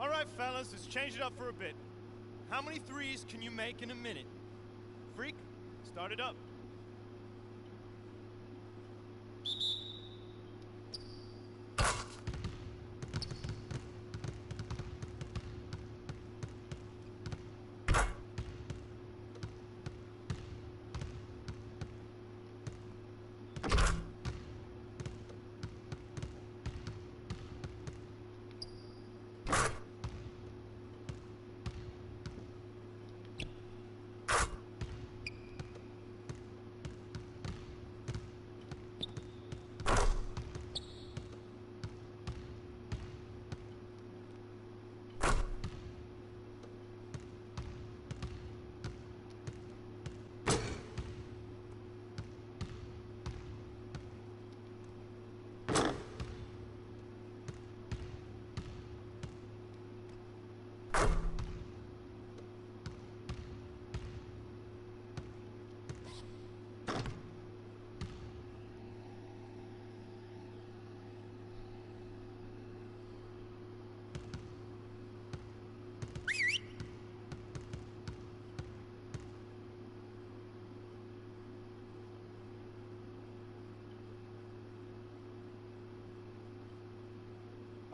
All right, fellas, let's change it up for a bit. How many threes can you make in a minute? Freak, start it up.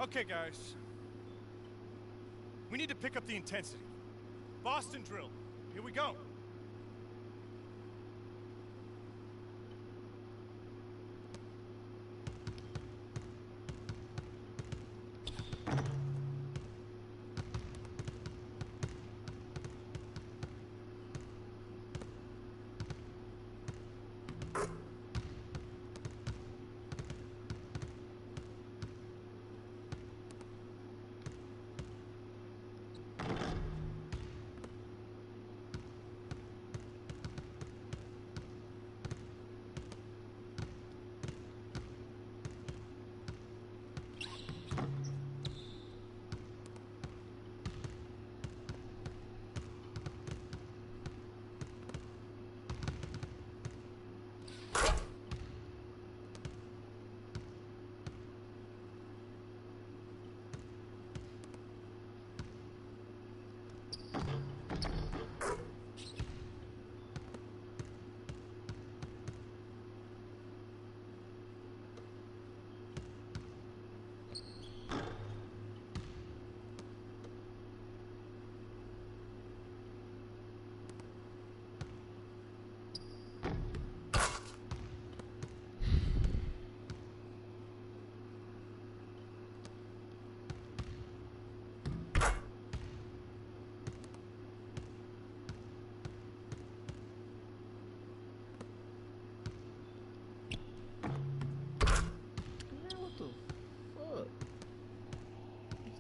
Okay, guys. We need to pick up the intensity. Boston drill. Here we go.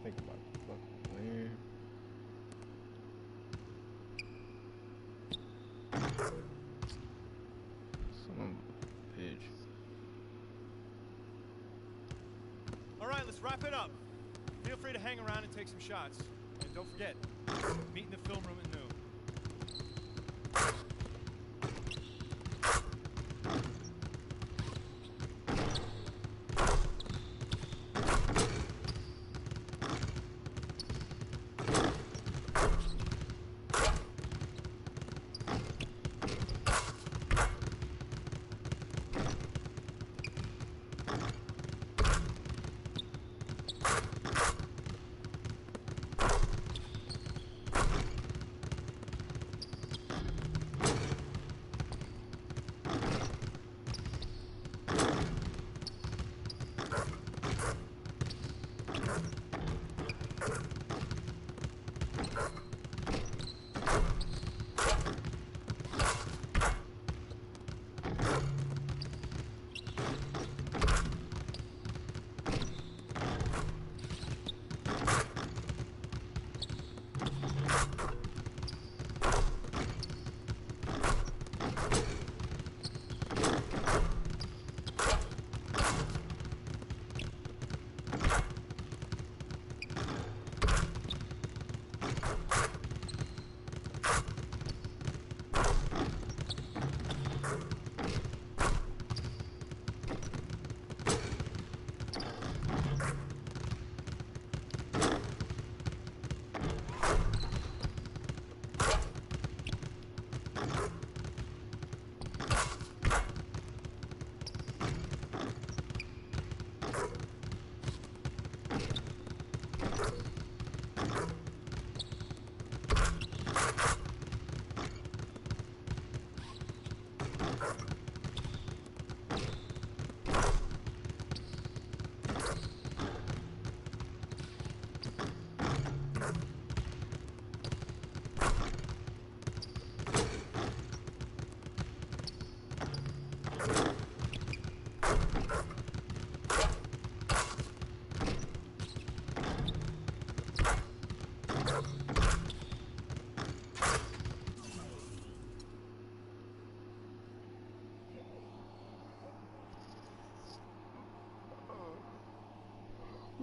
Think about it. Fucking man. Son of a bitch. All right, let's wrap it up. Feel free to hang around and take some shots. And don't forget, meet in the film room at noon.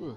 Ugh.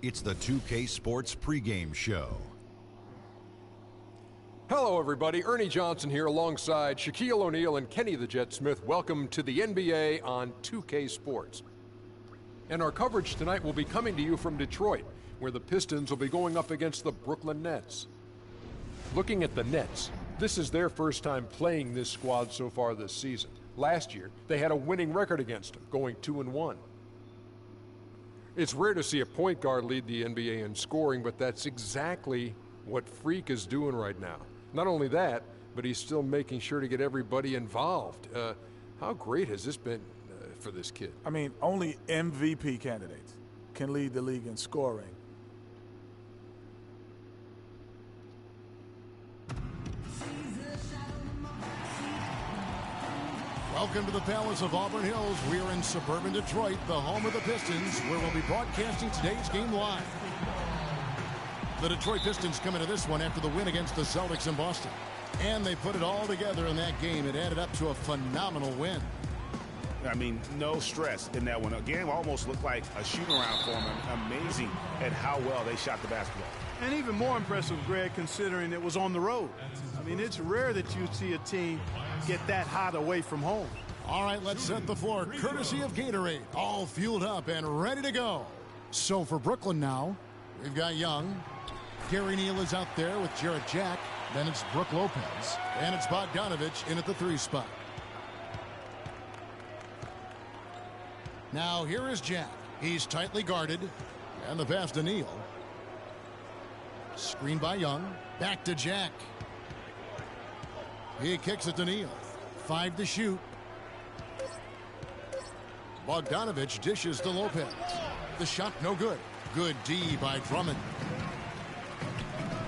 It's the 2K Sports pregame show. Hello, everybody. Ernie Johnson here alongside Shaquille O'Neal and Kenny the Jet Smith. Welcome to the NBA on 2K Sports. And our coverage tonight will be coming to you from Detroit, where the Pistons will be going up against the Brooklyn Nets. Looking at the Nets, this is their first time playing this squad so far this season. Last year, they had a winning record against them, going 2-1. It's rare to see a point guard lead the NBA in scoring, but that's exactly what Freak is doing right now. Not only that, but he's still making sure to get everybody involved. How great has this been for this kid? I mean, only MVP candidates can lead the league in scoring. Welcome to the Palace of Auburn Hills. We are in suburban Detroit, the home of the Pistons, where we'll be broadcasting today's game live. The Detroit Pistons come into this one after the win against the Celtics in Boston. And they put it all together in that game. It added up to a phenomenal win. I mean, no stress in that one. The game almost looked like a shoot-around for them. Amazing at how well they shot the basketball. And even more impressive, Greg, considering it was on the road. I mean, it's rare that you see a team get that hot away from home. All right, let's set the floor. Courtesy of Gatorade, all fueled up and ready to go. So for Brooklyn now, we've got Young. Gary Neal is out there with Jarrett Jack. Then it's Brook Lopez. And it's Bogdanovich in at the 3 spot. Now here is Jack. He's tightly guarded. And the pass to Neal. Screen by Young. Back to Jack. He kicks it to Neal. 5 to shoot. Bogdanovich dishes to Lopez. The shot no good. Good D by Drummond.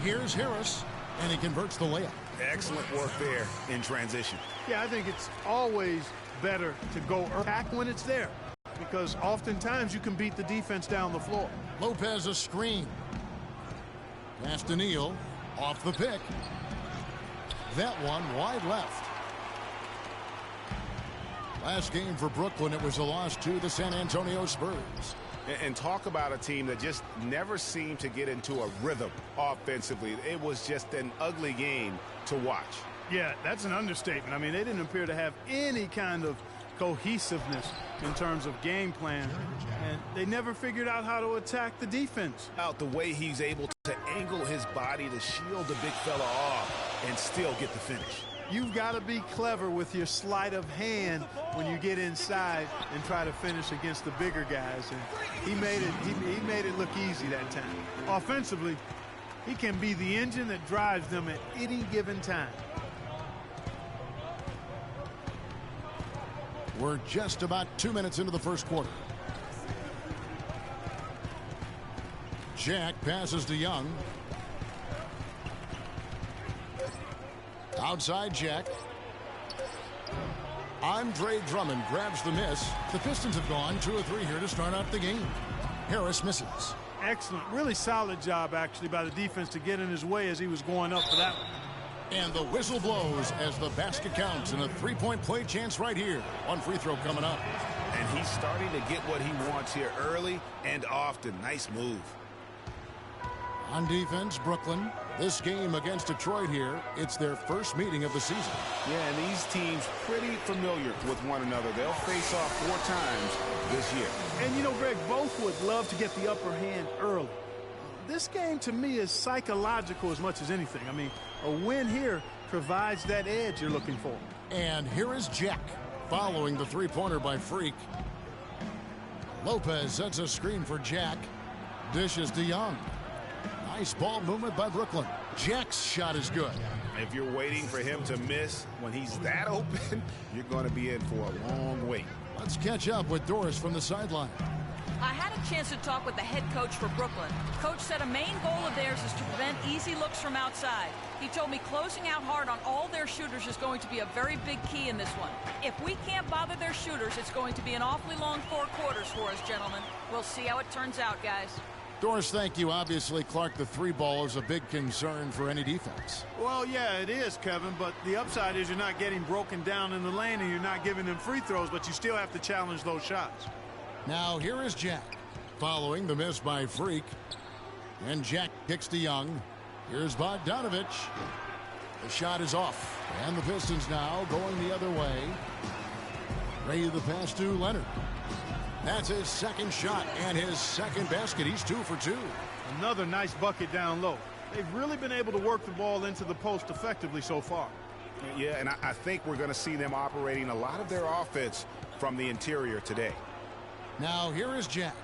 Here's Harris, and he converts the layup. Excellent work there in transition. Yeah, I think it's always better to go back when it's there, because oftentimes you can beat the defense down the floor. Lopez a screen. Pass to Neal. Off the pick. That one wide left. Last game for Brooklyn, it was a loss to the San Antonio Spurs. And talk about a team that just never seemed to get into a rhythm offensively. It was just an ugly game to watch. Yeah, that's an understatement. I mean, they didn't appear to have any kind of cohesiveness in terms of game plan, and they never figured out how to attack the defense. Out the way he's able to angle his body to shield the big fella off and still get the finish. You've got to be clever with your sleight of hand when you get inside and try to finish against the bigger guys. And he made it look easy that time. Offensively, he can be the engine that drives them at any given time. We're just about 2 minutes into the first quarter. Jack passes to Young. Outside Jack. Andre Drummond grabs the miss. The Pistons have gone 2 of 3 here to start out the game. Harris misses. Excellent. Really solid job, actually, by the defense to get in his way as he was going up for that one. And the whistle blows as the basket counts, and a three-point play chance right here. One free throw coming up. And he's starting to get what he wants here early and often. Nice move. On defense, Brooklyn. This game against Detroit here, it's their first meeting of the season. Yeah, and these teams pretty familiar with one another. They'll face off 4 times this year. And, you know, Greg, both would love to get the upper hand early. This game, to me, is psychological as much as anything. I mean, a win here provides that edge you're looking for. And here is Jack, following the three-pointer by Freak. Lopez sets a screen for Jack. Dishes to Young. Nice ball movement by Brooklyn. Jack's shot is good. If you're waiting for him to miss when he's that open, you're going to be in for a long wait. Let's catch up with Doris from the sideline. I had a chance to talk with the head coach for Brooklyn. Coach said a main goal of theirs is to prevent easy looks from outside. He told me closing out hard on all their shooters is going to be a very big key in this one. If we can't bother their shooters, it's going to be an awfully long 4 quarters for us, gentlemen. We'll see how it turns out, guys. Doris, thank you. Obviously, Clark, the 3 ball is a big concern for any defense. Well, yeah, it is, Kevin, but the upside is you're not getting broken down in the lane and you're not giving them free throws, but you still have to challenge those shots. Now here is Jack, following the miss by Freak. And Jack kicks to Young. Here's Bogdanovich. The shot is off. And the Pistons now going the other way. Ray the pass to Leonard. That's his second shot and his second basket. He's 2 for 2. Another nice bucket down low. They've really been able to work the ball into the post effectively so far. Yeah, and I think we're going to see them operating a lot of their offense from the interior today. Now here is Jack.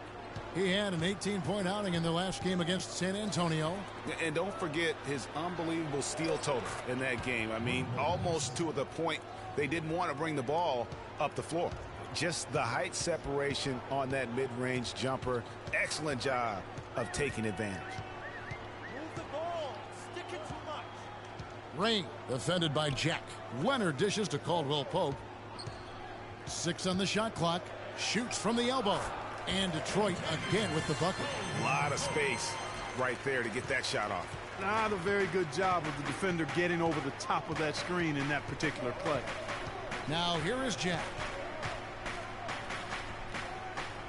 He had an 18-point outing in the last game against San Antonio. And don't forget his unbelievable steal total in that game. I mean, almost to the point they didn't want to bring the ball up the floor. Just the height separation on that mid-range jumper. Excellent job of taking advantage. Move the ball. Stick it too much. Ray defended by Jack. Leonard dishes to Caldwell Pope. 6 on the shot clock. Shoots from the elbow. And Detroit again with the bucket. A lot of space right there to get that shot off. Not a very good job of the defender getting over the top of that screen in that particular play. Now here is Jack.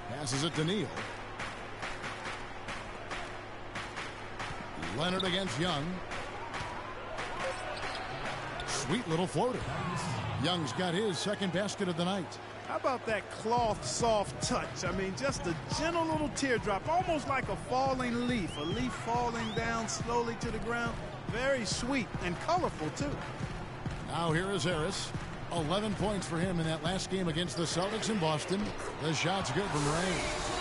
Passes it to Neal. Leonard against Young. Sweet little floater. Young's got his second basket of the night. How about that cloth soft touch? I mean, just a gentle little teardrop, almost like a falling leaf. A leaf falling down slowly to the ground. Very sweet and colorful, too. Now here is Harris. 11 points for him in that last game against the Celtics in Boston. The shot's good from Ray.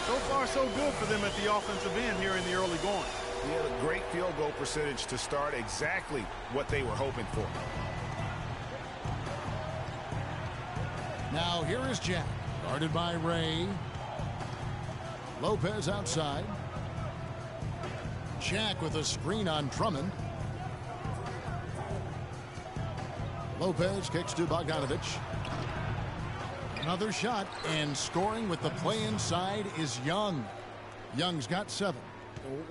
So far, so good for them at the offensive end here in the early going. He had a great field goal percentage to start, exactly what they were hoping for. Now here is Jack, guarded by Ray. Lopez outside. Jack with a screen on Drummond. Lopez kicks to Bogdanovich. Another shot, and scoring with the play inside is Young. Young's got 7.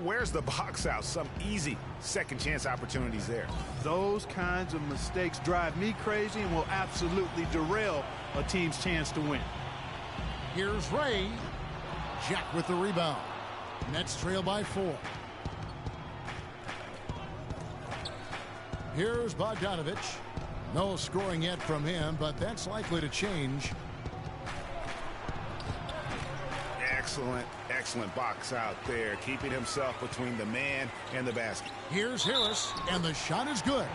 Where's the box out? Some easy second chance opportunities there. Those kinds of mistakes drive me crazy and will absolutely derail a team's chance to win. Here's Ray. Jack with the rebound. Nets trail by 4. Here's Bogdanovich. No scoring yet from him, but that's likely to change. Excellent box out there, keeping himself between the man and the basket. Here's Harris, and the shot is good.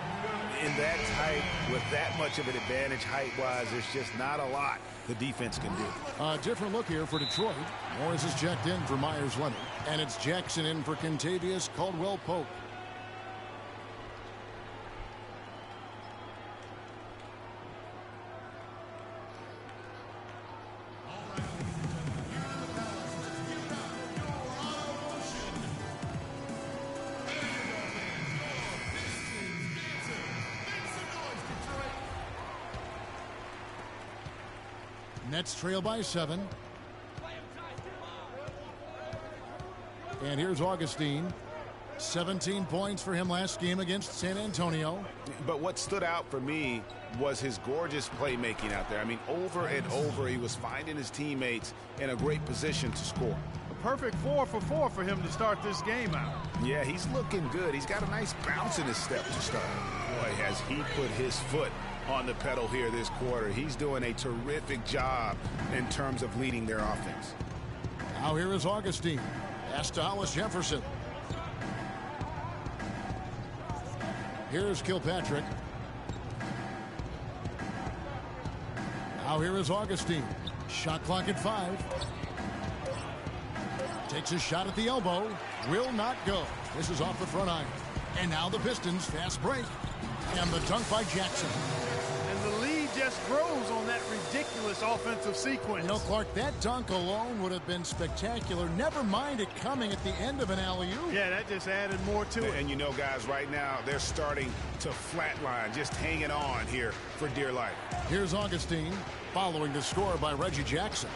In that tight, with that much of an advantage height-wise, there's just not a lot the defense can do. A different look here for Detroit. Morris is checked in for Myers-Leonard, and it's Jackson in for Kentavious Caldwell-Pope. Nets trail by 7. And here's Augustine. 17 points for him last game against San Antonio. But what stood out for me was his gorgeous playmaking out there. I mean, over and over, he was finding his teammates in a great position to score. A perfect 4 for 4 for him to start this game out. Yeah, he's looking good. He's got a nice bounce in his step to start. Boy, has he put his foot on the pedal here this quarter. He's doing a terrific job in terms of leading their offense. Now here is Augustine. Pass to Hollis Jefferson. Here's Kilpatrick. Now here is Augustine. Shot clock at 5. Takes a shot at the elbow. Will not go. This is off the front iron. And now the Pistons fast break. And the dunk by Jackson. And the lead just grows on that ridiculous offensive sequence. You know, Clark, that dunk alone would have been spectacular. Never mind it coming at the end of an alley-oop. Yeah, that just added more to it. And you know, guys, right now, they're starting to flatline, just hanging on here for dear life. Here's Augustine, following the score by Reggie Jackson.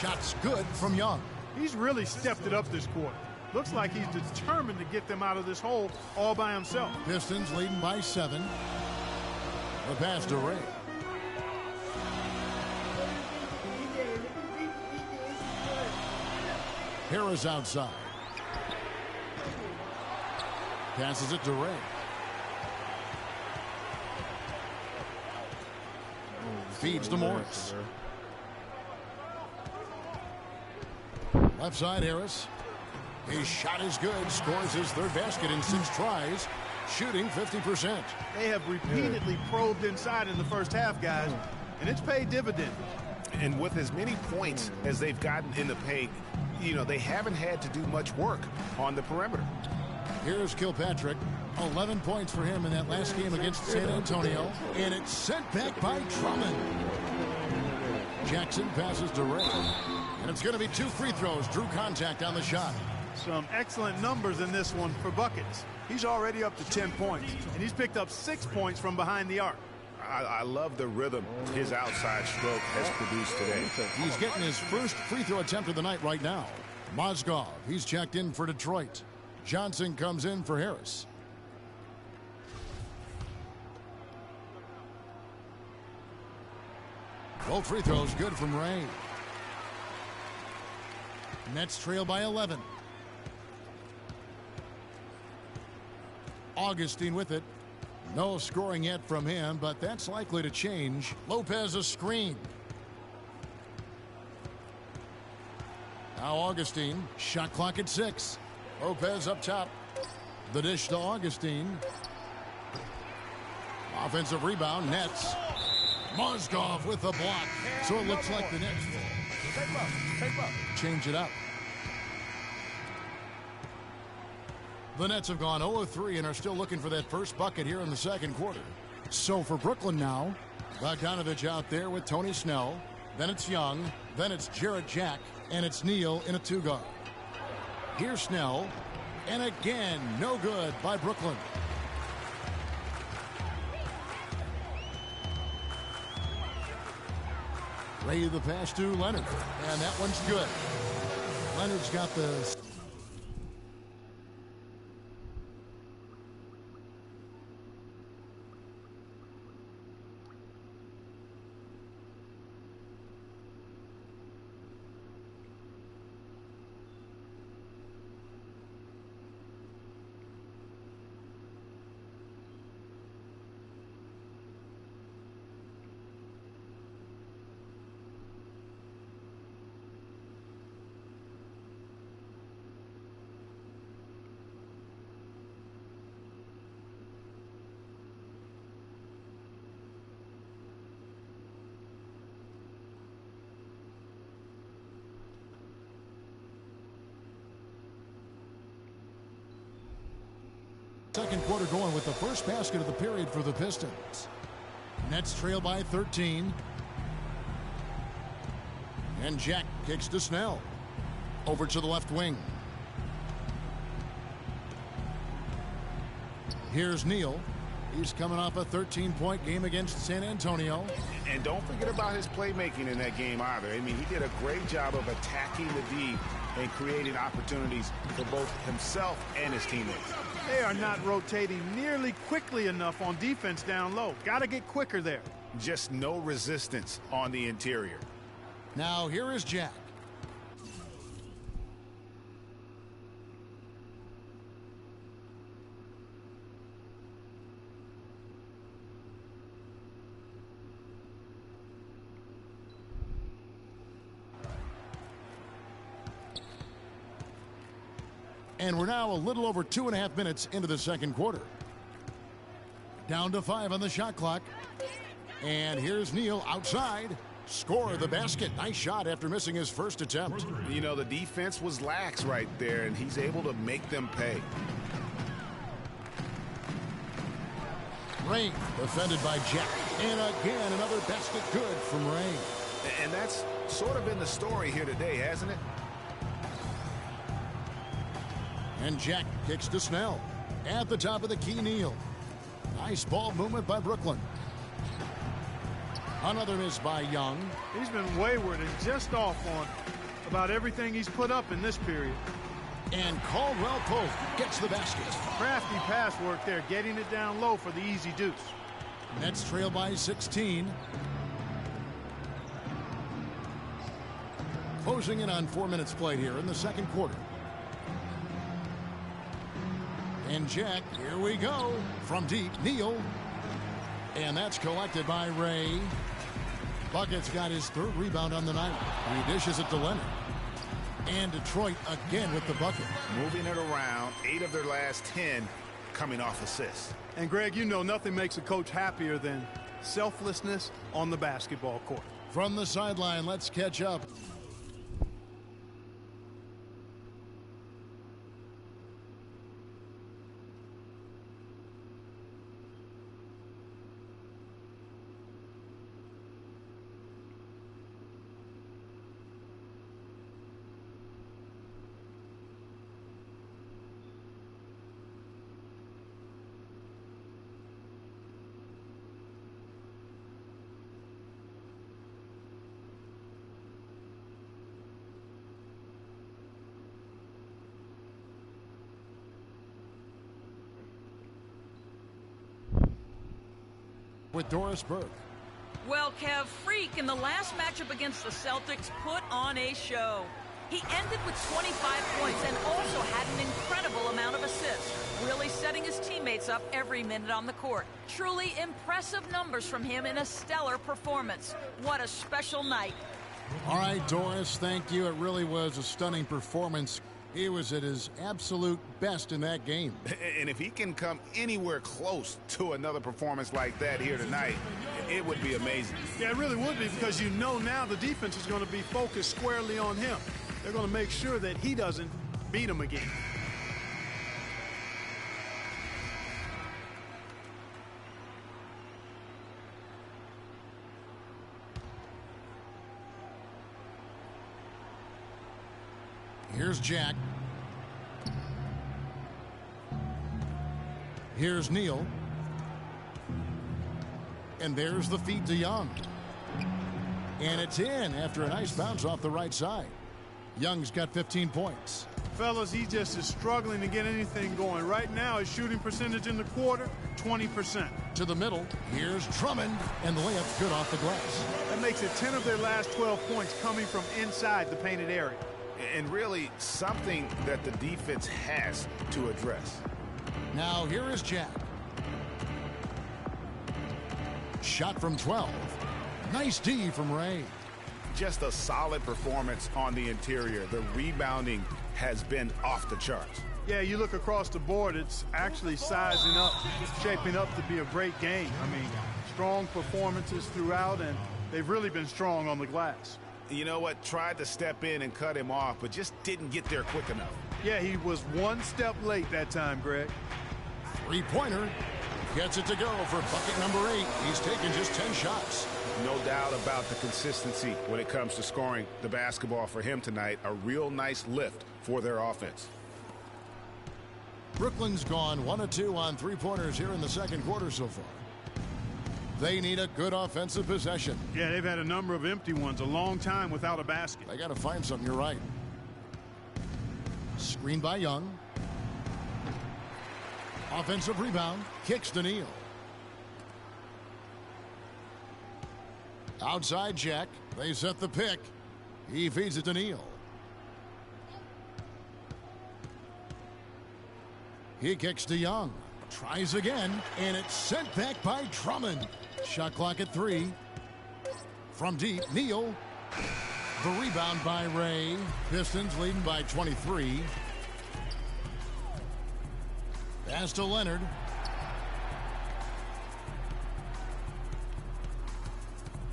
Shots good from Young. He's really stepped it up this quarter. Looks like he's determined to get them out of this hole all by himself. Pistons leading by 7. The pass to Ray. Harris outside. Passes it to Ray. Feeds to Morris. Left side, Harris. His shot is good. Scores his 3rd basket in 6 tries. Shooting 50%. They have repeatedly probed inside in the first half, guys, and it's paid dividends. And with as many points as they've gotten in the paint, you know, they haven't had to do much work on the perimeter. Here's Kilpatrick. 11 points for him in that last game against San Antonio. And it's sent back by Drummond. Jackson passes to Ray. And it's going to be 2 free throws. Drew contact on the shot. Some excellent numbers in this one for buckets. He's already up to 10 points, and he's picked up 6 points from behind the arc. I love the rhythm his outside stroke has produced today. He's getting his first free throw attempt of the night right now. Mozgov, he's checked in for Detroit. Johnson comes in for Harris. Both free throws good from Ray. Nets trail by 11. Augustine with it. No scoring yet from him, but that's likely to change. Lopez a screen. Now Augustine. Shot clock at 6. Lopez up top. The dish to Augustine. Offensive rebound. Nets. Mozgov with the block. So it looks like the Nets will change it up. The Nets have gone 0-3 and are still looking for that first bucket here in the second quarter. So for Brooklyn now, Bogdanovich out there with Tony Snell. Then it's Young. Then it's Jarrett Jack. And it's Neal in a 2-guard. Here's Snell. And again, no good by Brooklyn. Ray the pass to Leonard. And that one's good. Leonard's got the... Second quarter going with the first basket of the period for the Pistons. Nets trail by 13. And Jack kicks to Snell. Over to the left wing. Here's Neal. He's coming off a 13-point game against San Antonio. And don't forget about his playmaking in that game either. I mean, he did a great job of attacking the D and creating opportunities for both himself and his teammates. They are not rotating nearly quickly enough on defense down low. Got to get quicker there. Just no resistance on the interior. Now here is Jack. And we're now a little over 2.5 minutes into the second quarter. Down to 5 on the shot clock. And here's Neal outside. Score the basket. Nice shot after missing his first attempt. You know, the defense was lax right there, and he's able to make them pay. Rain defended by Jack. And again, another basket good from Rain. And that's sort of been the story here today, hasn't it? And Jack kicks to Snell. At the top of the key, Neal. Nice ball movement by Brooklyn. Another miss by Young. He's been wayward and just off on about everything he's put up in this period. And Caldwell Pope gets the basket. Crafty pass work there, getting it down low for the easy deuce. Nets trail by 16. Closing in on 4 minutes played here in the second quarter. And Jack, here we go. From deep, Neal. And that's collected by Ray. Bucket's got his 3rd rebound on the night. He dishes it to Leonard. And Detroit again with the bucket. Moving it around, 8 of their last 10 coming off assists. And Greg, you know nothing makes a coach happier than selflessness on the basketball court. From the sideline, let's catch up. With Doris Burke. Well, Kev, Freak in the last matchup against the Celtics put on a show. He ended with 25 points and also had an incredible amount of assists, really setting his teammates up every minute on the court. Truly impressive numbers from him in a stellar performance. What a special night. All right, Doris, thank you. It really was a stunning performance. He was at his absolute best in that game. And if he can come anywhere close to another performance like that here tonight, it would be amazing. Yeah, it really would be, because you know now the defense is going to be focused squarely on him. They're going to make sure that he doesn't beat him again. Here's Jack. Here's Neal. And there's the feed to Young. And it's in after a nice bounce off the right side. Young's got 15 points. Fellas, he just is struggling to get anything going. Right now, his shooting percentage in the quarter, 20%. To the middle, here's Drummond, and the layup's good off the glass. That makes it 10 of their last 12 points coming from inside the painted area. And really something that the defense has to address. Now here is Jack. Shot from 12. Nice D from Ray. Just a solid performance on the interior. The rebounding has been off the charts. Yeah, you look across the board, it's actually sizing up, shaping up to be a great game. I mean, strong performances throughout, and they've really been strong on the glass. You know what? Tried to step in and cut him off, but just didn't get there quick enough. Yeah, he was one step late that time, Greg. Three-pointer. Gets it to go for bucket number 8. He's taken just 10 shots. No doubt about the consistency when it comes to scoring the basketball for him tonight. A real nice lift for their offense. Brooklyn's gone 1 of 2 on three-pointers here in the second quarter so far. They need a good offensive possession. Yeah, they've had a number of empty ones, a long time without a basket. They got to find something, you're right. Screen by Young. Offensive rebound, kicks to Neal. Outside Jack, they set the pick. He feeds it to Neal. He kicks to Young. Tries again, and it's sent back by Drummond. Shot clock at 3. From deep, Neal. The rebound by Ray. Pistons leading by 23. Pass to Leonard.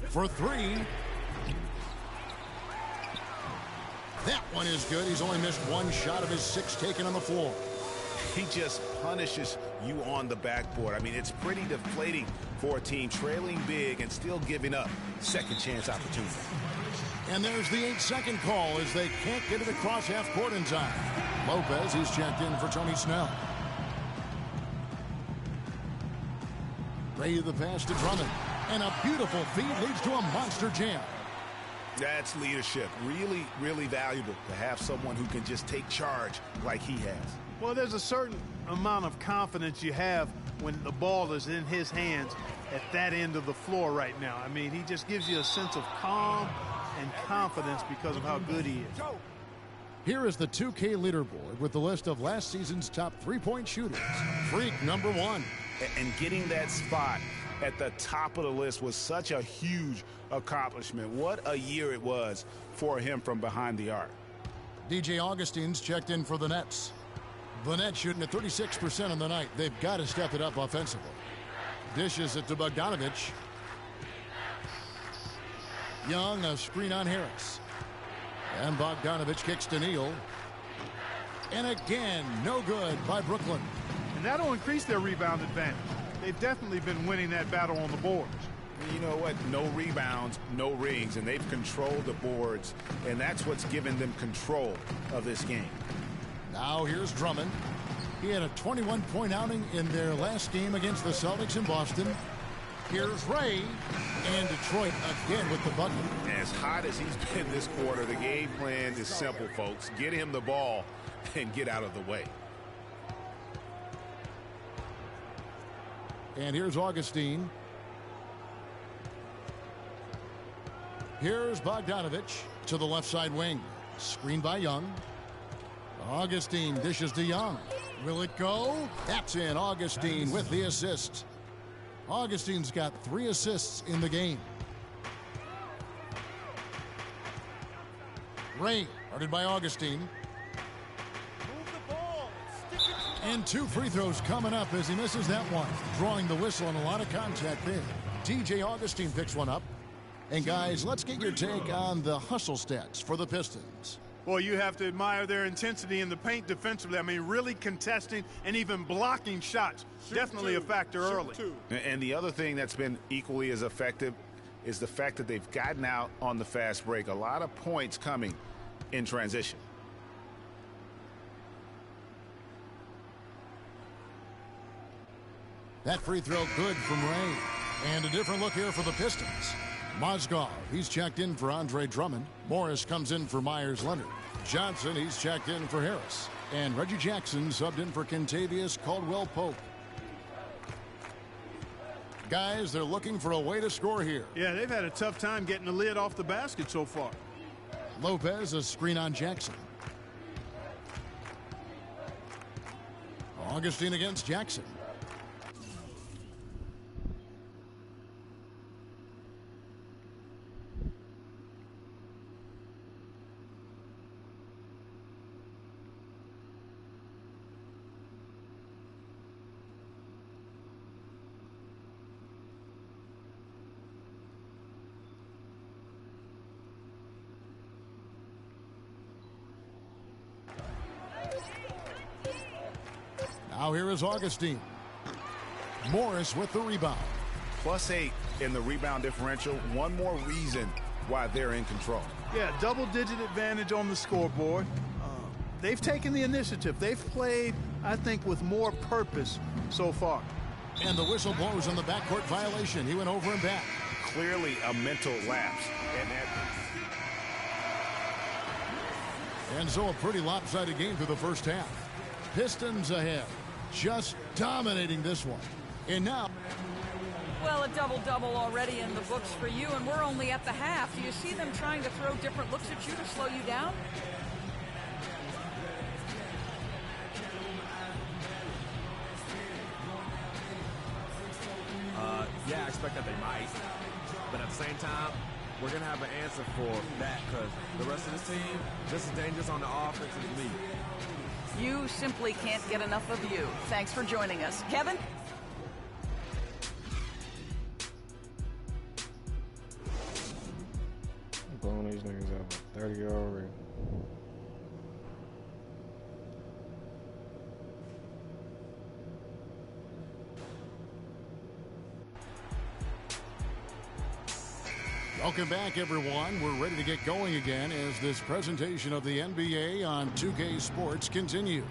For 3. That one is good. He's only missed 1 shot of his 6 taken on the floor. He just punishes you on the backboard. I mean, it's pretty deflating for a team trailing big and still giving up second chance opportunities. And there's the 8-second call as they can't get it across half court in time. Lopez, he's checked in for Tony Snell. Ray the pass to Drummond. And a beautiful feed leads to a monster jam. That's leadership. Really, really valuable to have someone who can just take charge like he has. Well, there's a certain amount of confidence you have when the ball is in his hands at that end of the floor right now. I mean, he just gives you a sense of calm and confidence because of how good he is. Here is the 2K leaderboard with the list of last season's top three-point shooters. Freak number 1. And getting that spot at the top of the list was such a huge accomplishment. What a year it was for him from behind the arc. DJ Augustine's checked in for the Nets. The Nets shooting at 36% on the night. They've got to step it up offensively. Dishes it to Bogdanovich. Young, a screen on Harris. And Bogdanovich kicks to Neal. And again, no good by Brooklyn. And that'll increase their rebound advantage. They've definitely been winning that battle on the boards. You know what? No rebounds, no rings, and they've controlled the boards, and that's what's given them control of this game. Now here's Drummond. He had a 21-point outing in their last game against the Celtics in Boston. Here's Ray, and Detroit again with the bucket. As hot as he's been this quarter, the game plan is simple, folks. Get him the ball and get out of the way. And here's Augustine. Here's Bogdanovich to the left side wing. Screened by Young. Augustine dishes to Young. Will it go? That's in. Augustine with the assist. Augustine's got 3 assists in the game. Ray, guarded by Augustine. And 2 free throws coming up as he misses that one. Drawing the whistle and a lot of contact there. DJ Augustine picks one up. And guys, let's get your take on the hustle stats for the Pistons. Well, you have to admire their intensity in the paint defensively. I mean, really contesting and even blocking shots. Definitely a factor early. And the other thing that's been equally as effective is the fact that they've gotten out on the fast break. A lot of points coming in transition. That free throw good from Ray. And a different look here for the Pistons. Mozgov, he's checked in for Andre Drummond. Morris comes in for Myers Leonard. Johnson, he's checked in for Harris. And Reggie Jackson subbed in for Kentavious Caldwell-Pope. Guys, they're looking for a way to score here. Yeah, they've had a tough time getting the lid off the basket so far. Lopez, a screen on Jackson. Augustine against Jackson. Now here is Augustine. Morris with the rebound. +8 in the rebound differential. One more reason why they're in control. Yeah, double-digit advantage on the scoreboard. They've taken the initiative. They've played I think with more purpose so far. And the whistle blows on the backcourt violation. He went over and back. Clearly a mental lapse. And so a pretty lopsided game through the first half. Pistons ahead, just dominating this one. And now... Well, a double-double already in the books for you, and we're only at the half. Do you see them trying to throw different looks at you to slow you down? Yeah, I expect that they might. But at the same time, we're going to have an answer for that because the rest of this team just as dangerous on the offense as me. You simply can't get enough of you. Thanks for joining us. Kevin? I'm blowing these niggas out 30 already. Welcome back, everyone. We're ready to get going again as this presentation of the NBA on 2K Sports continues.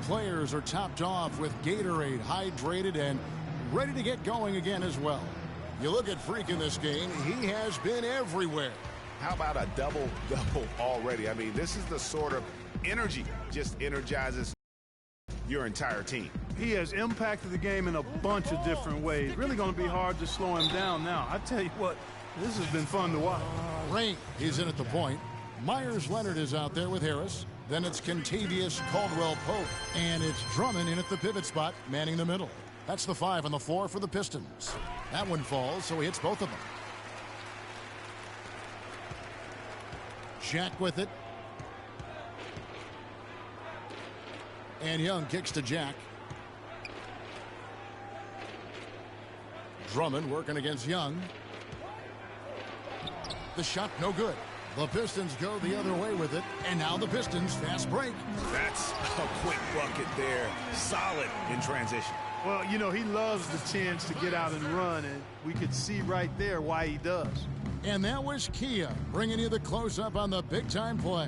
Players are topped off with Gatorade, hydrated, and ready to get going again as well. You look at Freak in this game, he has been everywhere. How about a double-double already? I mean, this is the sort of energy just energizes your entire team. He has impacted the game in a bunch of different ways. Really going to be hard to slow him down now. I tell you what, this has been fun to watch. Rain is in at the point. Myers Leonard is out there with Harris. Then it's Kentavious Caldwell-Pope. And it's Drummond in at the pivot spot, manning the middle. That's the 5 on the floor for the Pistons. That one falls, so he hits both of them. Jack with it. And Young kicks to Jack. Drummond working against Young. The shot no good. The Pistons go the other way with it. And now the Pistons fast break. That's a quick bucket there. Solid in transition. Well, you know, he loves the chance to get out and run, and we could see right there why he does. And that was Kia bringing you the close-up on the big-time play.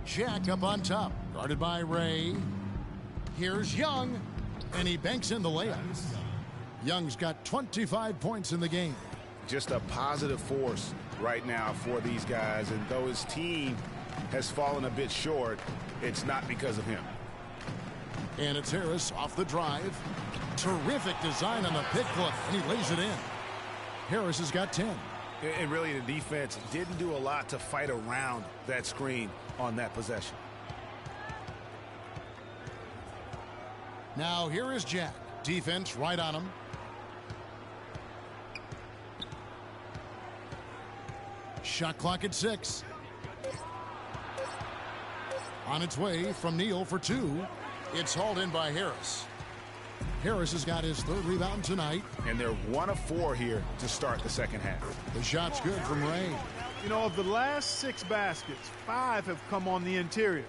Jack up on top, guarded by Ray. Here's Young, and he banks in the layup. Young's got 25 points in the game. Just a positive force right now for these guys, and though his team has fallen a bit short, it's not because of him. And it's Harris off the drive. Terrific design on the pick foot, and he lays it in. Harris has got 10. And really, the defense didn't do a lot to fight around that screen on that possession. Now here is Jack. Defense right on him. Shot clock at 6. On its way from Neal for 2. It's hauled in by Harris. Harris has got his 3rd rebound tonight. And they're 1 of 4 here to start the second half. The shot's good from Ray. You know, of the last 6 baskets, 5 have come on the interior.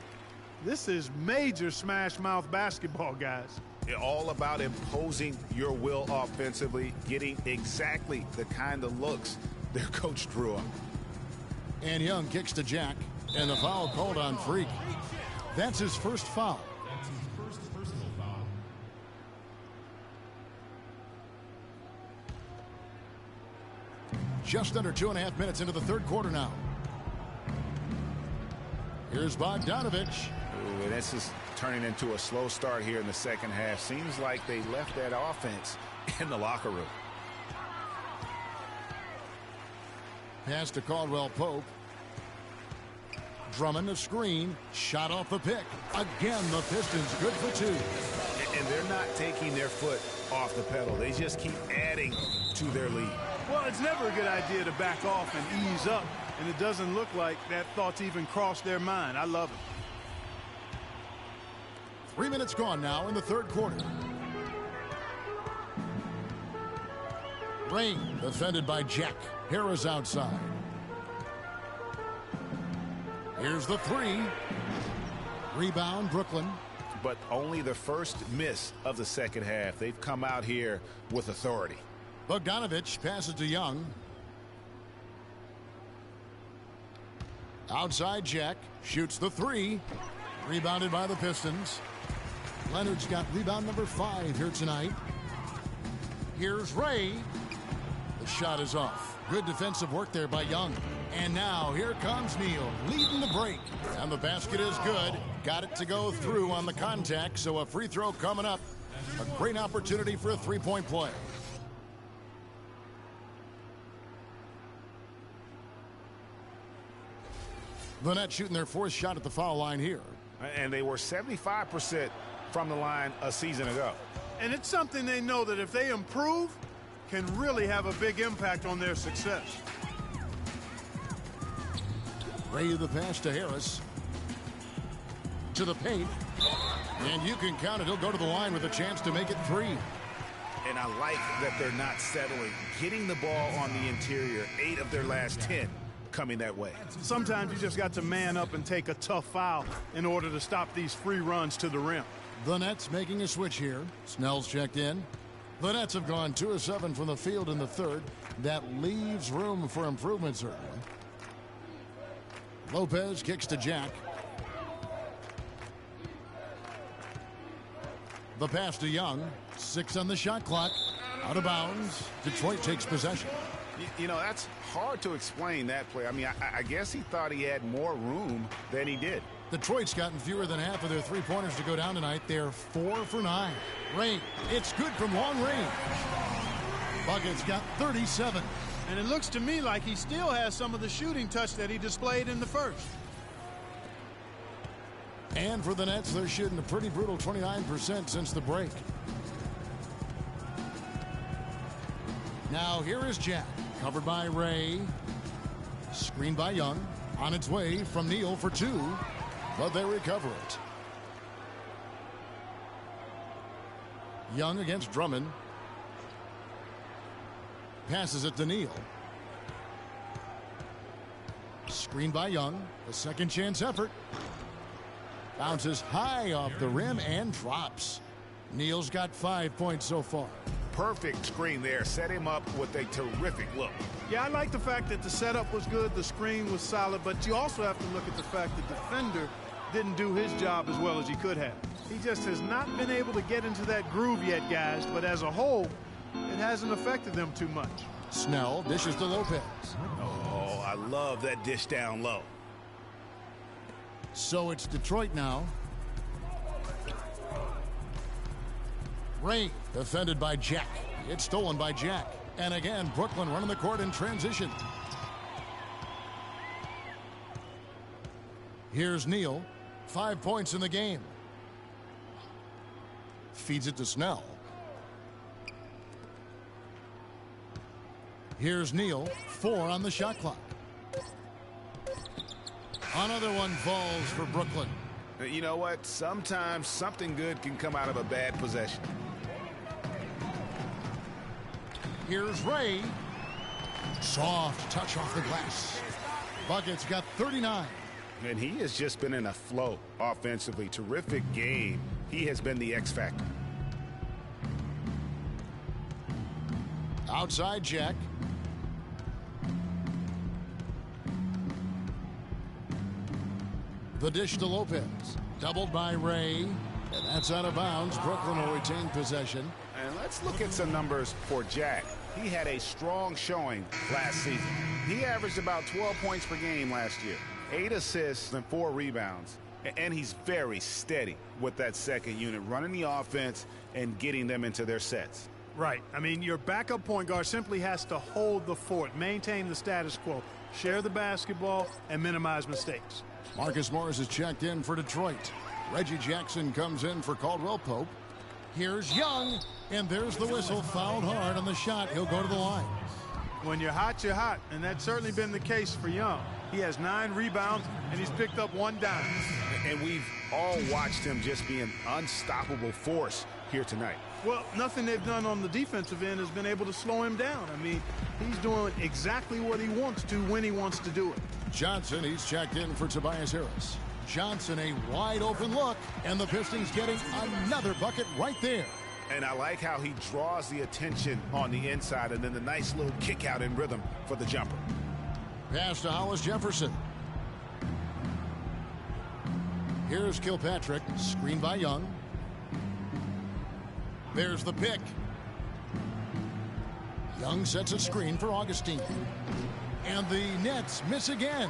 This is major smash mouth basketball, guys. All about imposing your will offensively, getting exactly the kind of looks their coach drew up. And Young kicks to Jack, and the foul called on Freak. That's his first foul. Just under 2.5 minutes into the 3rd quarter now. Here's Bogdanovich. Ooh, and this is turning into a slow start here in the second half. Seems like they left that offense in the locker room. Pass to Caldwell-Pope. Drummond a screen. Shot off the pick. Again, the Pistons good for 2. And they're not taking their foot off the pedal. They just keep adding to their lead. Well, it's never a good idea to back off and ease up, and it doesn't look like that thought's even crossed their mind. I love it. 3 minutes gone now in the 3rd quarter. Rain defended by Jack. Harris outside. Here's the 3. Rebound, Brooklyn. But only the first miss of the second half. They've come out here with authority. Bogdanovich passes to Young. Outside Jack shoots the three. Rebounded by the Pistons. Leonard's got rebound number 5 here tonight. Here's Ray. The shot is off. Good defensive work there by Young. And now here comes Neal leading the break. And the basket is good. Got it to go through on the contact, so a free throw coming up. A great opportunity for a three-point play. The Nets shooting their 4th shot at the foul line here. And they were 75% from the line a season ago. And it's something they know that if they improve, can really have a big impact on their success. Ray the pass to Harris. To the paint. And you can count it. He'll go to the line with a chance to make it 3. And I like that they're not settling. Getting the ball on the interior, 8 of their last 10 coming that way. Sometimes you just got to man up and take a tough foul in order to stop these free runs to the rim. The Nets making a switch here. Snell's checked in. The Nets have gone 2 of 7 from the field in the 3rd. That leaves room for improvement, certainly. Lopez kicks to Jack. The pass to Young. 6 on the shot clock. Out of bounds. Detroit takes possession. You know, that's hard to explain that play. I mean, I guess he thought he had more room than he did. Detroit's gotten fewer than half of their three-pointers to go down tonight. They're 4 for 9. Ray, it's good from long range. Bucket's got 37. And it looks to me like he still has some of the shooting touch that he displayed in the first. And for the Nets, they're shooting a pretty brutal 29% since the break. Now here is Jack, covered by Ray. Screened by Young. On its way from Neal for 2, but they recover it. Young against Drummond. Passes it to Neal. Screened by Young. A second chance effort. Bounces high off the rim and drops. Neal's got 5 points so far. Perfect screen there. Set him up with a terrific look. Yeah, I like the fact that the setup was good, the screen was solid, but you also have to look at the fact the defender didn't do his job as well as he could have. He just has not been able to get into that groove yet, guys, but as a whole, it hasn't affected them too much. Snell dishes to Lopez. Oh, I love that dish down low. So it's Detroit now. Ray defended by Jack. It's stolen by Jack. And again, Brooklyn running the court in transition. Here's Neal. 5 points in the game. Feeds it to Snell. Here's Neal. 4 on the shot clock. Another one falls for Brooklyn. You know what? Sometimes something good can come out of a bad possession. Here's Ray. Soft touch off the glass. Bucket's got 39. And he has just been in a flow offensively. Terrific game. He has been the X factor. Outside Jack. The dish to Lopez. Doubled by Ray. And that's out of bounds. Brooklyn will retain possession. And let's look at some numbers for Jack. He had a strong showing last season. He averaged about 12 points per game last year. 8 assists and 4 rebounds. And he's very steady with that second unit, running the offense and getting them into their sets. Right. I mean, your backup point guard simply has to hold the fort, maintain the status quo, share the basketball, and minimize mistakes. Marcus Morris is checked in for Detroit. Reggie Jackson comes in for Caldwell Pope. Here's Young, and there's the whistle. Fouled hard on the shot. He'll go to the line. When you're hot, and that's certainly been the case for Young. He has 9 rebounds, and he's picked up 1 dime. And we've all watched him just be an unstoppable force here tonight. Well, nothing they've done on the defensive end has been able to slow him down. I mean, he's doing exactly what he wants to when he wants to do it. Johnson, he's checked in for Tobias Harris. Johnson, a wide open look, and the Pistons getting another bucket right there. And I like how he draws the attention on the inside, and then the nice little kick out in rhythm for the jumper. Pass to Hollis Jefferson. Here's Kilpatrick, screen by Young. There's the pick. Young sets a screen for Augustine. And the Nets miss again.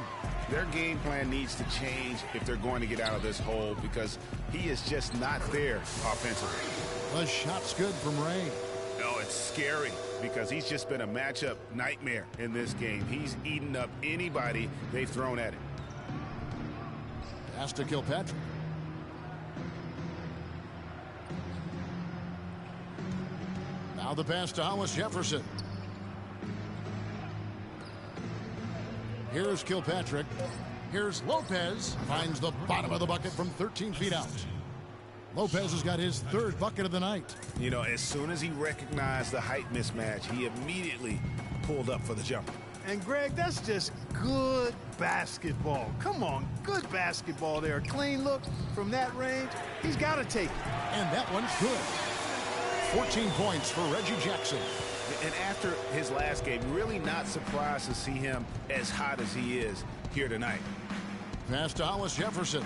Their game plan needs to change if they're going to get out of this hole because he is just not there offensively. The shot's good from Ray. Oh, it's scary because he's just been a matchup nightmare in this game. He's eaten up anybody they've thrown at him. Pass to Kilpatrick. Now the pass to Hollis Jefferson. Here's Kilpatrick. Here's Lopez. Finds the bottom of the bucket from 13 feet out. Lopez has got his third bucket of the night. You know, as soon as he recognized the height mismatch, he immediately pulled up for the jumper. And, Greg, that's just good basketball. Come on, good basketball there. A clean look from that range. He's got to take it. And that one's good. 14 points for Reggie Jackson. And after his last game, really not surprised to see him as hot as he is here tonight. Pass to Hollis Jefferson.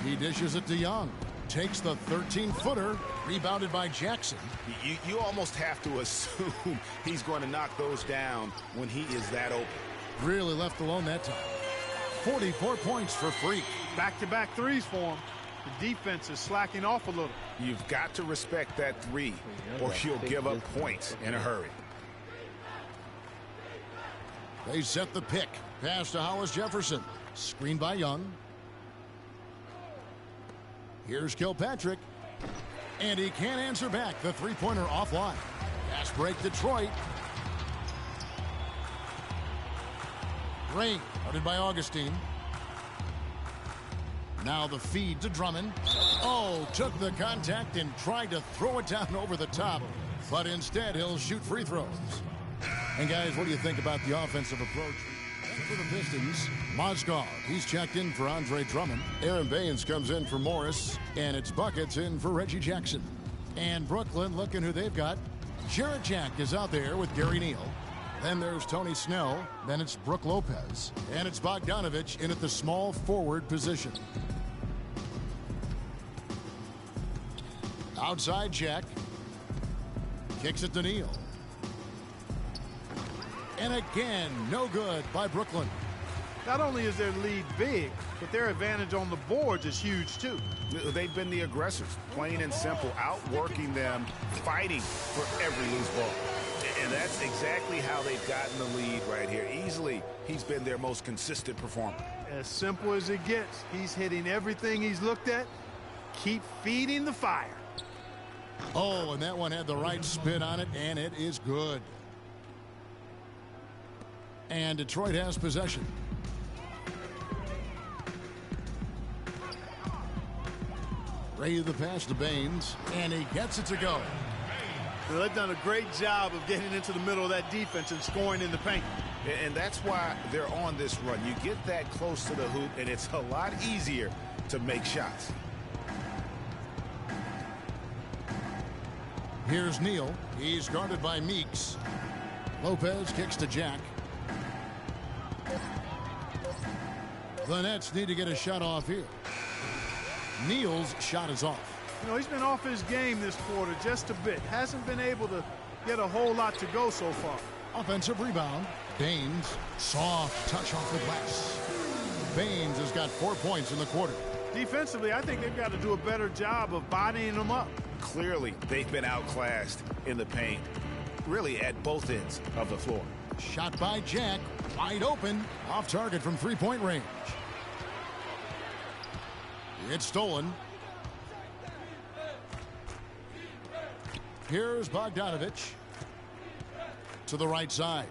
He dishes it to Young. Takes the 13-footer, rebounded by Jackson. You almost have to assume he's going to knock those down when he is that open. Really left alone that time. 44 points for Freak. Back-to-back threes for him. The defense is slacking off a little. You've got to respect that three, or she'll give up points in a hurry. They set the pick. Pass to Hollis Jefferson. Screened by Young. Here's Kilpatrick. And he can't answer back. The three-pointer offline. Fast break Detroit. Ray, guarded by Augustine. Now the feed to Drummond. Oh, took the contact and tried to throw it down over the top. But instead, he'll shoot free throws. And guys, what do you think about the offensive approach for the Pistons? Mozgov, he's checked in for Andre Drummond. Aaron Baines comes in for Morris. And it's buckets in for Reggie Jackson. And Brooklyn, looking who they've got. Jarrett Jack is out there with Gary Neal. Then there's Tony Snell. Then it's Brook Lopez. And it's Bogdanovich in at the small forward position. Outside Jack. Kicks it to Neal. And again, no good by Brooklyn. Not only is their lead big, but their advantage on the boards is huge too. They've been the aggressors, plain and simple, outworking them, fighting for every loose ball. And that's exactly how they've gotten the lead right here. Easily, he's been their most consistent performer. As simple as it gets. He's hitting everything he's looked at. Keep feeding the fire. Oh, and that one had the right spin on it, and it is good. And Detroit has possession. Ray the pass to Baines, and he gets it to go. Well, they've done a great job of getting into the middle of that defense and scoring in the paint. And that's why they're on this run. You get that close to the hoop, and it's a lot easier to make shots. Here's Neal. He's guarded by Meeks. Lopez kicks to Jack. The Nets need to get a shot off here. Neal's shot is off. You know, he's been off his game this quarter just a bit. Hasn't been able to get a whole lot to go so far. Offensive rebound. Baines. Soft touch off the glass. Baines has got 4 points in the quarter. Defensively, I think they've got to do a better job of bodying them up. Clearly, they've been outclassed in the paint, really at both ends of the floor. Shot by Jack. Wide open. Off target from three-point range. It's stolen. Here's Bogdanovich to the right side.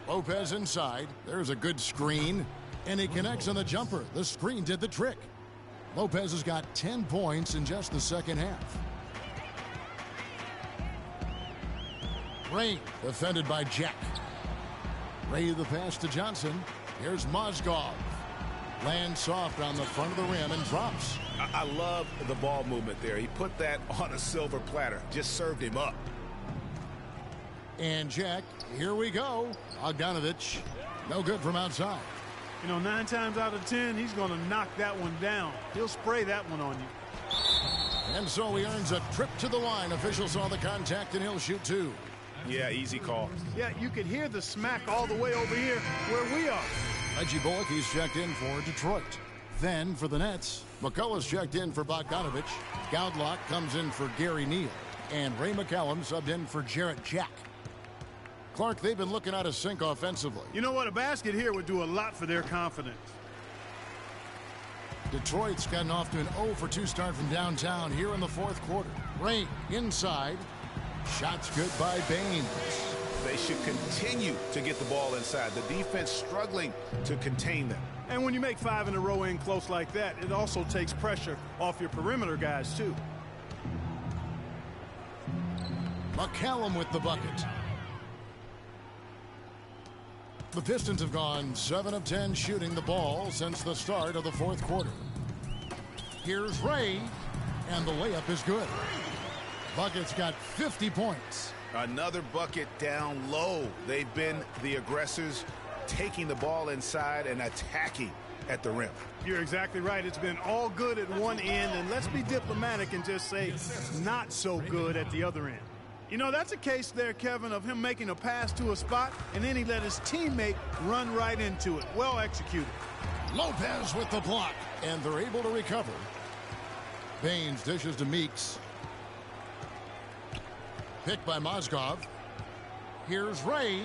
Lopez inside. There's a good screen. And he connects on the jumper. The screen did the trick. Lopez has got 10 points in just the second half. Ray defended by Jack. Ray the pass to Johnson. Here's Mozgov. Lands soft on the front of the rim and drops. I love the ball movement there. He put that on a silver platter. Just served him up. And Jack Here we go. Bogdanovich, no good from outside. You know, 9 times out of 10, he's going to knock that one down. He'll spray that one on you. And so he earns a trip to the line. Officials saw the contact, and he'll shoot 2. Yeah, easy call. Yeah, you could hear the smack all the way over here where we are. Reggie Bullock, he's checked in for Detroit. Then for the Nets, McCullough's checked in for Bogdanovich. Goudlock comes in for Gary Neal. And Ray McCallum subbed in for Jarrett Jack. Clark, they've been looking out of sync offensively. You know what? A basket here would do a lot for their confidence. Detroit's gotten off to an 0-for-2 start from downtown here in the fourth quarter. Ray inside. Shots good by Baines. They should continue to get the ball inside. The defense struggling to contain them. And when you make 5 in a row in close like that, it also takes pressure off your perimeter guys, too. McCallum with the bucket. The Pistons have gone 7 of 10 shooting the ball since the start of the fourth quarter. Here's Ray, and the layup is good. Bucket's got 50 points. Another bucket down low. They've been the aggressors, taking the ball inside and attacking at the rim. You're exactly right. It's been all good at one end, and let's be diplomatic and just say not so good at the other end. You know, that's a case there, Kevin, of him making a pass to a spot, and then he let his teammate run right into it. Well executed. Lopez with the block, and they're able to recover. Baines dishes to Meeks. Picked by Mozgov. Here's Ray,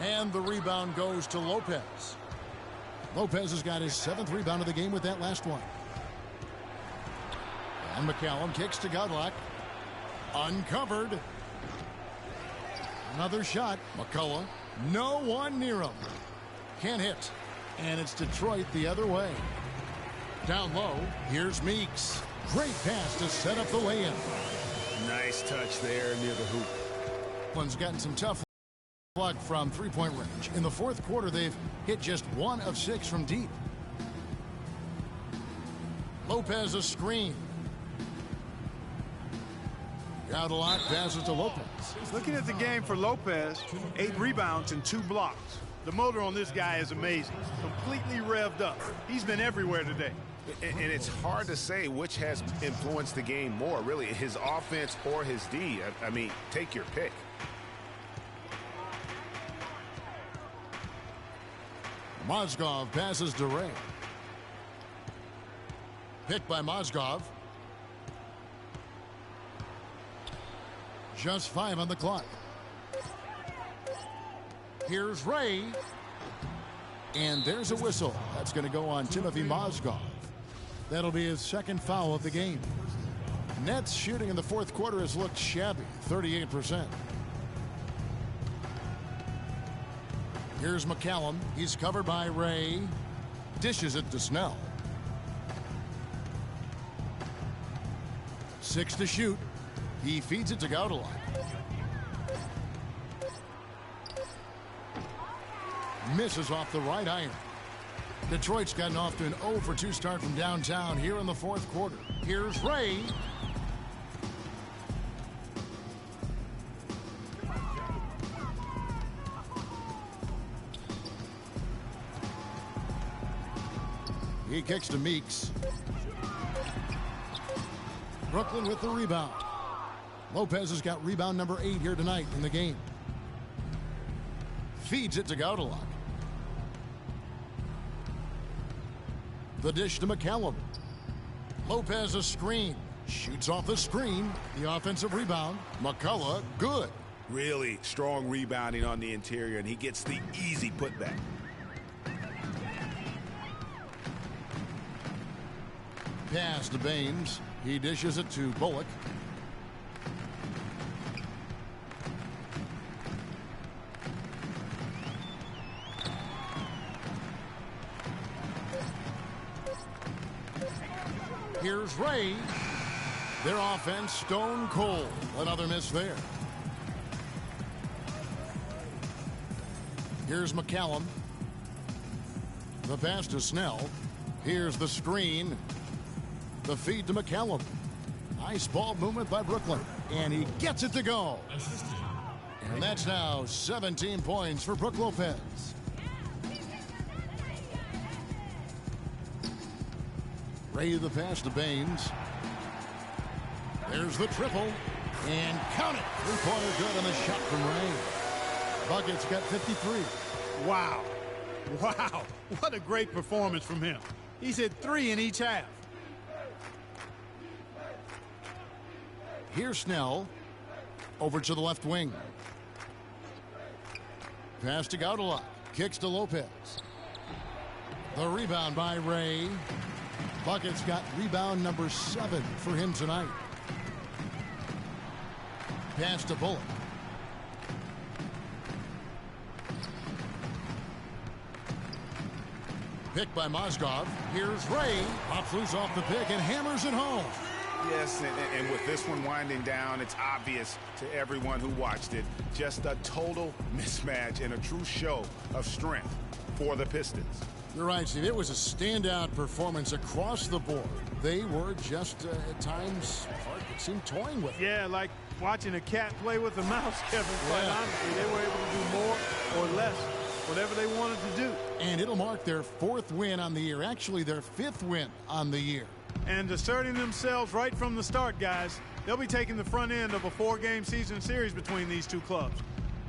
and the rebound goes to Lopez. Lopez has got his 7th rebound of the game with that last one. And McCallum kicks to Goudlock. Uncovered. Another shot. McCullough. No one near him. Can't hit. And it's Detroit the other way. Down low. Here's Meeks. Great pass to set up the lay-in. Nice touch there near the hoop. One's gotten some tough luck from three-point range. In the fourth quarter, they've hit just 1 of 6 from deep. Lopez a screen. Goudlock passes to Lopez. Looking at the game for Lopez, 8 rebounds and 2 blocks. The motor on this guy is amazing. Completely revved up. He's been everywhere today. And it's hard to say which has influenced the game more, really, his offense or his D. I mean, take your pick. Mozgov passes to Ray. Picked by Mozgov. Just 5 on the clock. Here's Ray. And there's a whistle. That's going to go on Timothy Mozgov. That'll be his 2nd foul of the game. Nets shooting in the fourth quarter has looked shabby, 38%. Here's McCallum. He's covered by Ray. Dishes it to Snell. 6 to shoot. He feeds it to Goudlock. Misses off the right iron. Detroit's gotten off to an 0-for-2 start from downtown here in the fourth quarter. Here's Ray. He kicks to Meeks. Brooklyn with the rebound. Lopez has got rebound number 8 here tonight in the game. Feeds it to Goudlock. The dish to McCallum. Lopez a screen. Shoots off the screen. The offensive rebound. McCullough, good. Really strong rebounding on the interior, and he gets the easy putback. Pass to Baines. He dishes it to Bullock. Here's Ray. Their offense stone cold. Another miss there. Here's McCallum. The pass to Snell. Here's the screen. The feed to McCallum. Nice ball movement by Brooklyn. And he gets it to go. And that's now 17 points for Brook Lopez. Ray the pass to Baines. There's the triple. And count it. Three-pointer good on the shot from Ray. Bucket's got 53. Wow. Wow. What a great performance from him. He's hit 3 in each half. Here's Snell. Over to the left wing. Pass to Gaudelot. Kicks to Lopez. The rebound by Ray. Bucket's got rebound number 7 for him tonight. Pass to Bullock. Pick by Mozgov. Here's Ray. Pops loose off the pick and hammers it home. Yes, and with this one winding down, it's obvious to everyone who watched it. Just a total mismatch and a true show of strength for the Pistons. You're right, Steve. It was a standout performance across the board. They were just, at times, it seemed toying with it. Yeah, like watching a cat play with a mouse, Kevin. Quite honestly, they were able to do more or less, whatever they wanted to do. And it'll mark their 4th win on the year. Actually, their 5th win on the year. And asserting themselves right from the start, guys. They'll be taking the front end of a 4-game season series between these two clubs.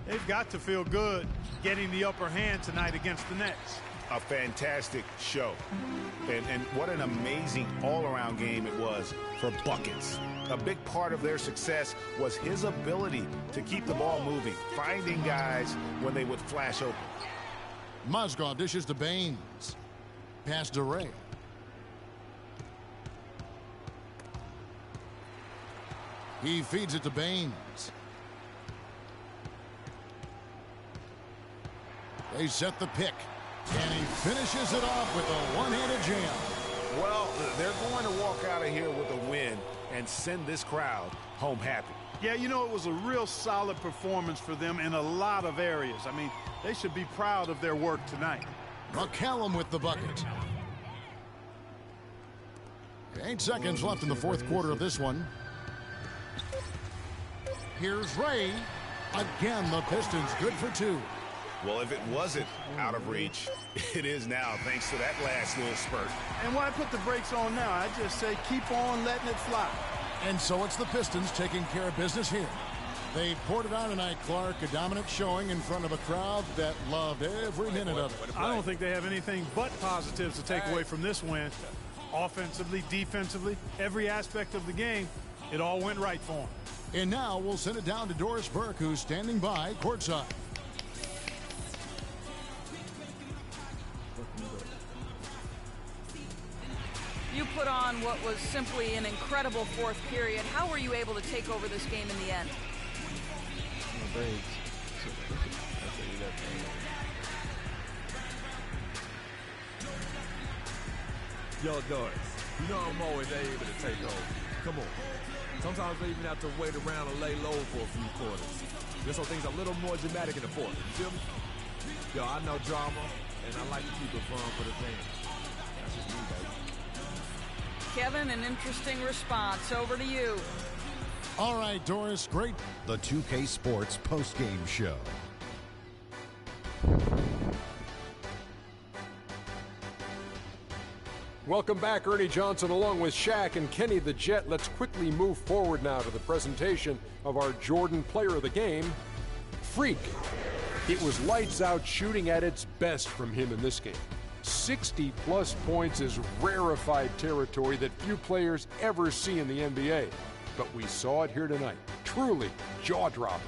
They've got to feel good getting the upper hand tonight against the Nets. A fantastic show. And what an amazing all-around game it was for Buckets. A big part of their success was his ability to keep the ball moving, finding guys when they would flash open. Mozgov dishes to Baines. Pass to Ray. He feeds it to Baines. They set the pick. And he finishes it off with a one-handed jam. Well, they're going to walk out of here with a win and send this crowd home happy. Yeah, you know, it was a real solid performance for them in a lot of areas. I mean, they should be proud of their work tonight. McCallum with the bucket. 8 seconds left in the 4th quarter of this one. Here's Ray. Again, the Pistons good for 2. Well, if it wasn't out of reach, it is now thanks to that last little spurt. And why put the brakes on now? I just say keep on letting it fly. And so it's the Pistons taking care of business here. They poured it on tonight, Clark. A dominant showing in front of a crowd that loved every minute of it. I don't think they have anything but positives to take away from this win. Offensively, defensively, every aspect of the game, it all went right for them. And now we'll send it down to Doris Burke, who's standing by courtside. You put on what was simply an incredible 4th period. How were you able to take over this game in the end? My braids. I'll tell you that thing. Yo, Doris, you know I'm always able to take over. Come on. Sometimes I even have to wait around and lay low for a few quarters. Just so things are a little more dramatic in the 4th. You feel me? Yo, I know drama, and I like to keep it fun for the fans. That's just me, baby. Kevin, an interesting response. Over to you. All right, Doris, great. The 2K Sports postgame show. Welcome back, Ernie Johnson, along with Shaq and Kenny the Jet. Let's quickly move forward now to the presentation of our Jordan Player of the Game, Freak. It was lights out shooting at its best from him in this game. 60-plus points is rarefied territory that few players ever see in the NBA. But we saw it here tonight. Truly jaw-dropping.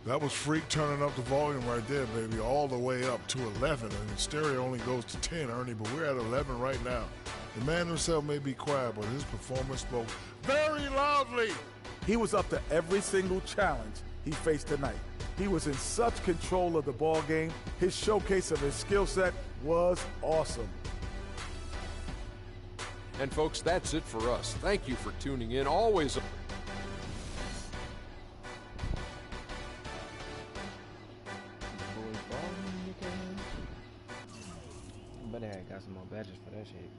That was Freak turning up the volume right there, baby, all the way up to 11. And stereo only goes to 10, Ernie, but we're at 11 right now. The man himself may be quiet, but his performance spoke very loudly. He was up to every single challenge he faced tonight. He was in such control of the ball game. His showcase of his skill set was awesome. And folks, that's it for us. Thank you for tuning in. Always. But they got some more badges for that shit.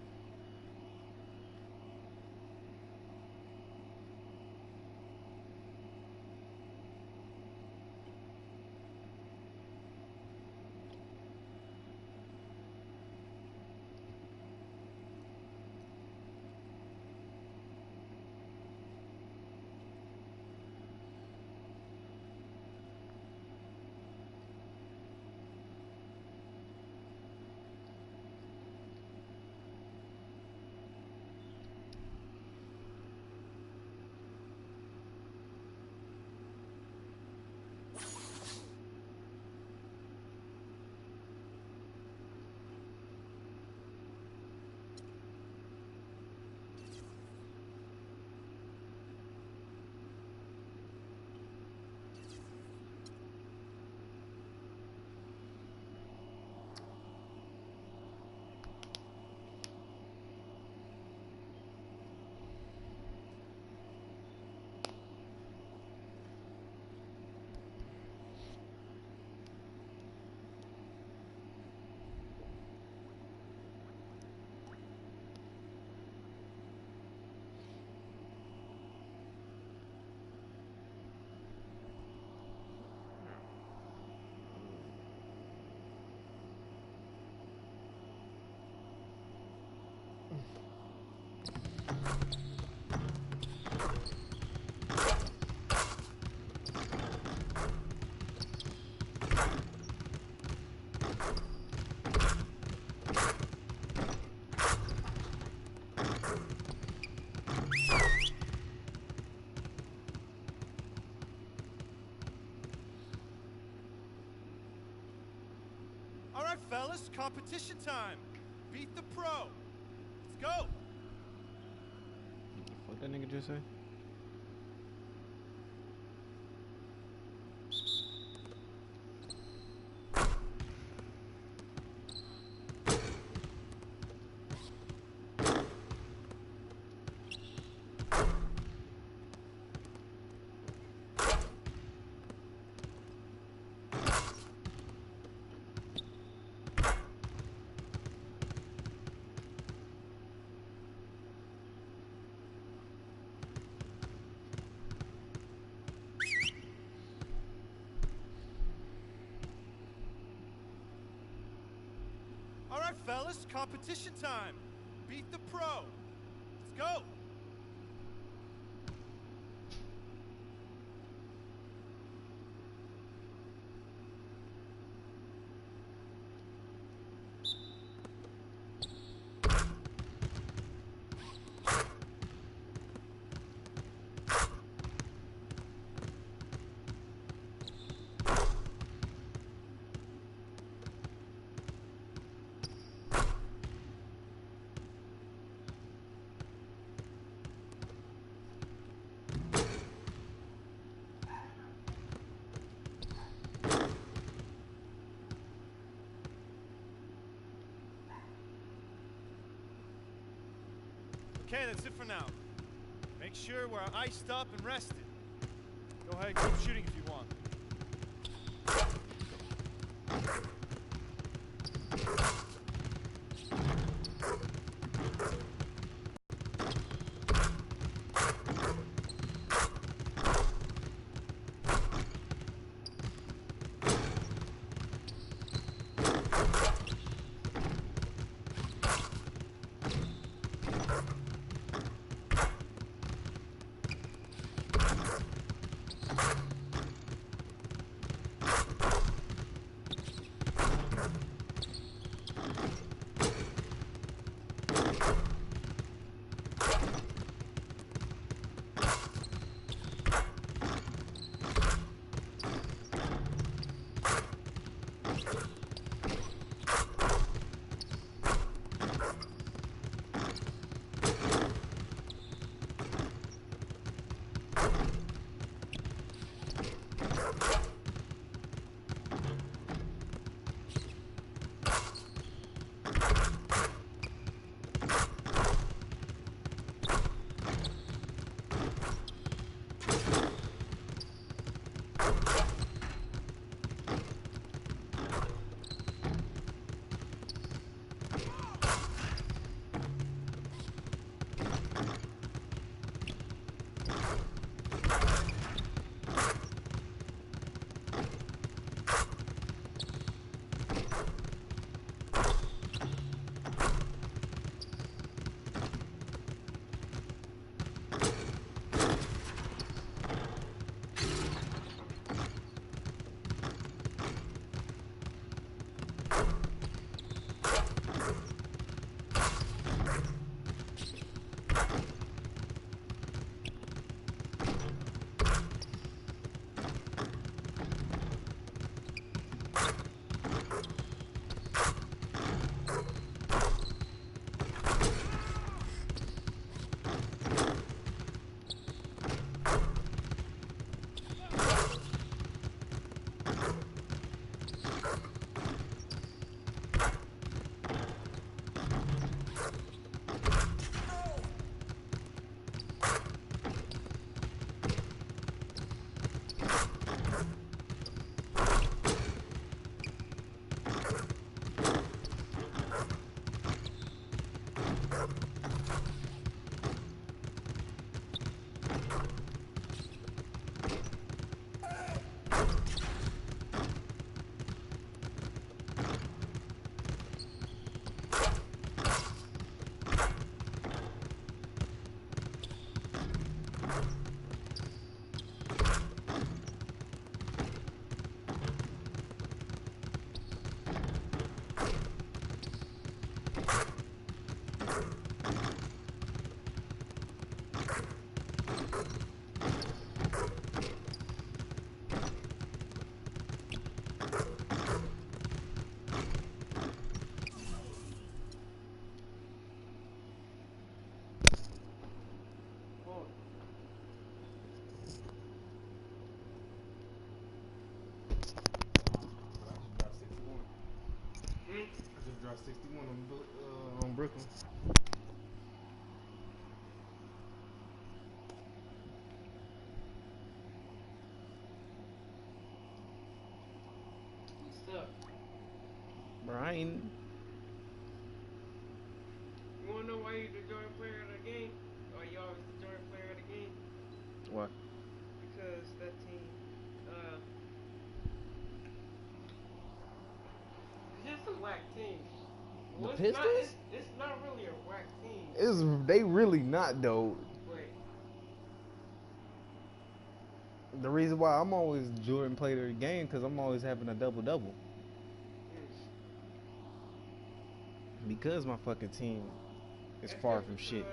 All right, fellas, competition time. Beat the pro. Let's go. What that nigga just say? All right, fellas, competition time. Beat the pro. Let's go. Okay, that's it for now. Make sure we're iced up and rested. Go ahead, keep shooting if you want. 61 on Brooklyn. What's up? Bro, I ain't. You wanna know why you're the joint player of the game? Or you always the joint player of the game? Why? Because that team, it's just a whack team. The Well, Pistons? It's not really a whack team. They really not though. Wait. The reason why I'm always Jordan player of the game because I'm always having a double-double. Because my fucking team is far from shit.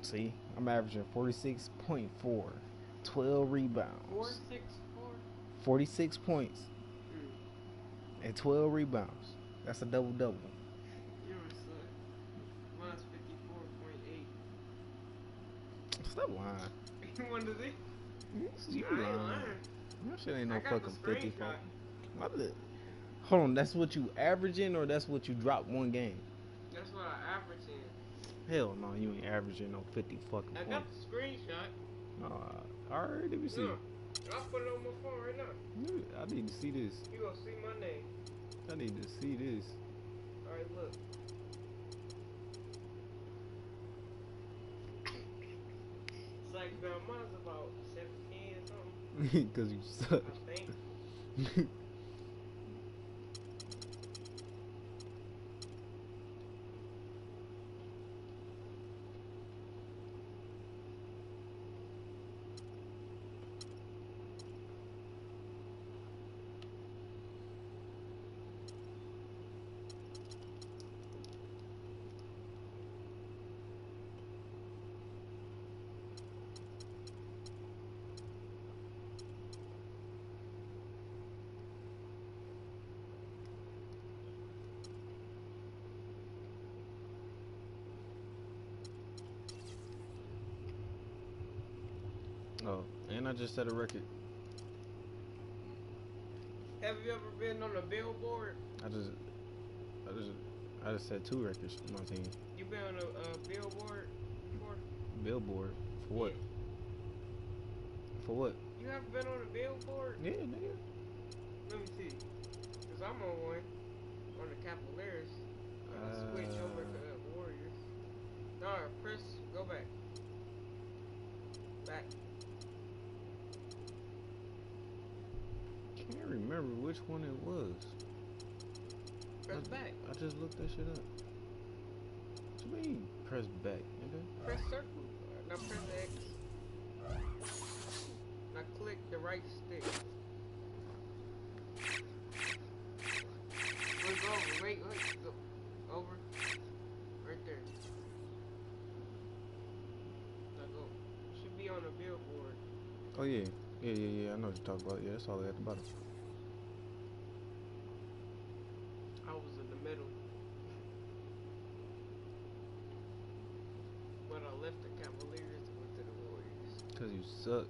See, I'm averaging 46.4, 12 rebounds. 46 points and 12 rebounds. That's a double-double. You're a slut. Mine's 54.8. Stop lying. You want to see? You I ain't lying. lying. That shit ain't no I got fucking the 54. screenshot. Hold on, that's what you averaging or that's what you drop one game? That's what I average in. Hell no, you ain't averaging no 50 fucking I points. got the screenshot. Alright, let me see. No, I'll put it on my phone right now. I need to see this. You gonna see my name. I need to see this. Alright, look. It's like, mine's about 17 or something. Because you suck. I think. Oh, and I just set a record. Have you ever been on a billboard? I just set 2 records for my team. You been on a billboard before? Billboard? For what? Yeah. For what? You haven't been on a billboard? Yeah, nigga. Let me see. Cause I'm on one. On the Cavaliers. Switch over to the Warriors. No, Chris, go back. Back. Can't remember which one it was. Press back. I just looked that shit up. What you mean, press back, nigga? Press circle. Now press X. Now click the right stick. Wait, go over. Wait. Go over. Right there. Now go. Should be on a billboard. Oh yeah. Yeah. I know what you're talking about. Yeah, that's all the way at the bottom. I was in the middle. But I left the Cavaliers and went to the Warriors. Cause you suck.